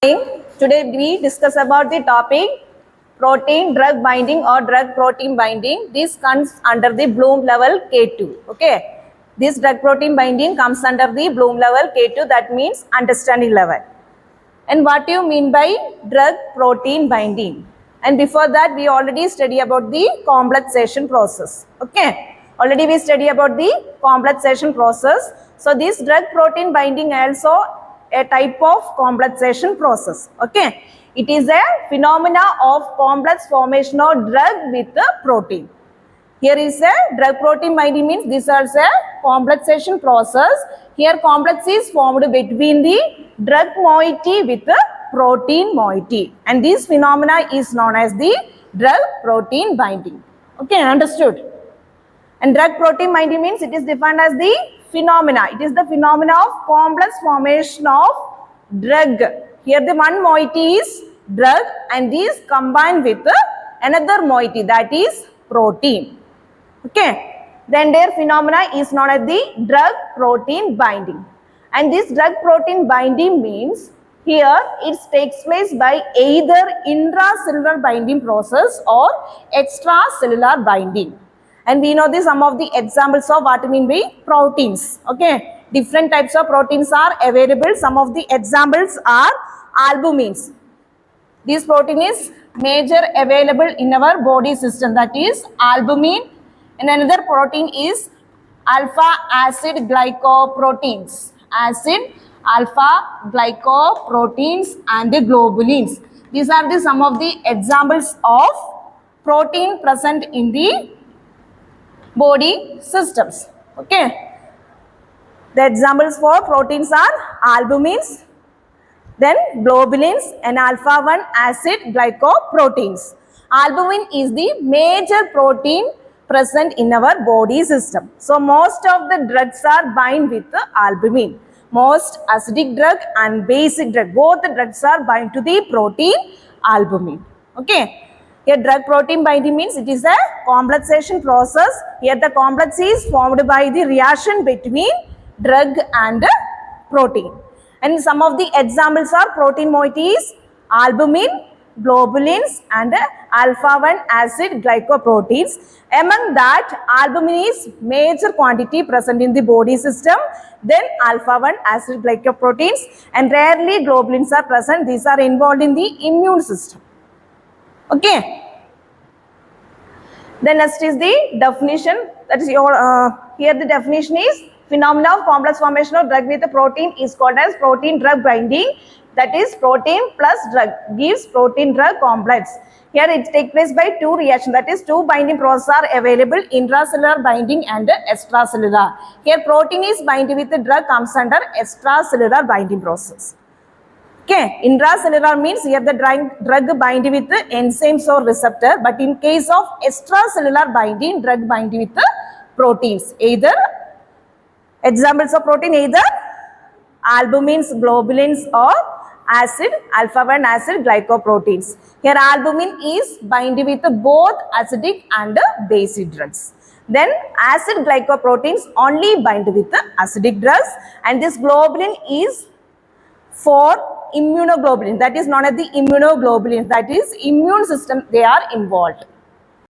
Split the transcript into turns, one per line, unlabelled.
Today we discuss about the topic protein drug binding or drug protein binding. This comes under the Bloom level K2. Okay. This drug protein binding comes under the Bloom level K2, that means understanding level. And what do you mean by drug protein binding? And before that we already study about the complexation process. Okay. Already we study about the complexation process. So this drug protein binding also a type of complexation process. Okay. It is a phenomena of complex formation of drug with a protein. Here is a drug protein binding means this is a complexation process. Here complex is formed between the drug moiety with the protein moiety, and this phenomena is known as the drug protein binding. Okay, understood? And drug protein binding means it is defined as the phenomena. It is the phenomena of complex formation of drug. Here the one moiety is drug and is combined with another moiety, that is protein. Okay. The entire phenomena is known as the drug protein binding. And this drug protein binding means here it takes place by either intracellular binding process or extracellular binding. And we know some of the examples of what mean by proteins. Okay. Different types of proteins are available. Some of the examples are albumins. This protein is major available in our body system, that is albumin. And another protein is alpha acid glycoproteins. Acid, alpha glycoproteins and the globulins. These are some of the examples of protein present in the body systems. Okay. The examples for proteins are albumins, then globulins and alpha-1 acid glycoproteins. Albumin is the major protein present in our body system. So most of the drugs are bind with the albumin. Most acidic drug and basic drug, both the drugs are bind to the protein albumin. Okay. Here drug protein binding means it is a complexation process. Here the complex is formed by the reaction between drug and protein. And some of the examples are protein moieties, albumin, globulins and alpha-1 acid glycoproteins. Among that, albumin is major quantity present in the body system, then alpha-1 acid glycoproteins, and rarely globulins are present. These are involved in the immune system. Okay. Then next is the definition. That is your here the definition is phenomena of complex formation of drug with a protein is called as protein drug binding. That is protein plus drug gives protein drug complex. Here it takes place by two reactions, that is two binding processes are available, intracellular binding and extracellular. Here protein is binding with the drug comes under extracellular binding process. Okay, intracellular means here the drug binding with the enzymes or receptor, but in case of extracellular binding, drug binding with the proteins. Either examples of protein, either albumins, globulins or acid, alpha-1 acid glycoproteins. Here albumin is binding with both acidic and basic drugs. Then acid glycoproteins only bind with the acidic drugs, and this globulin is for immunoglobulin, that is known as the immunoglobulin, that is immune system they are involved.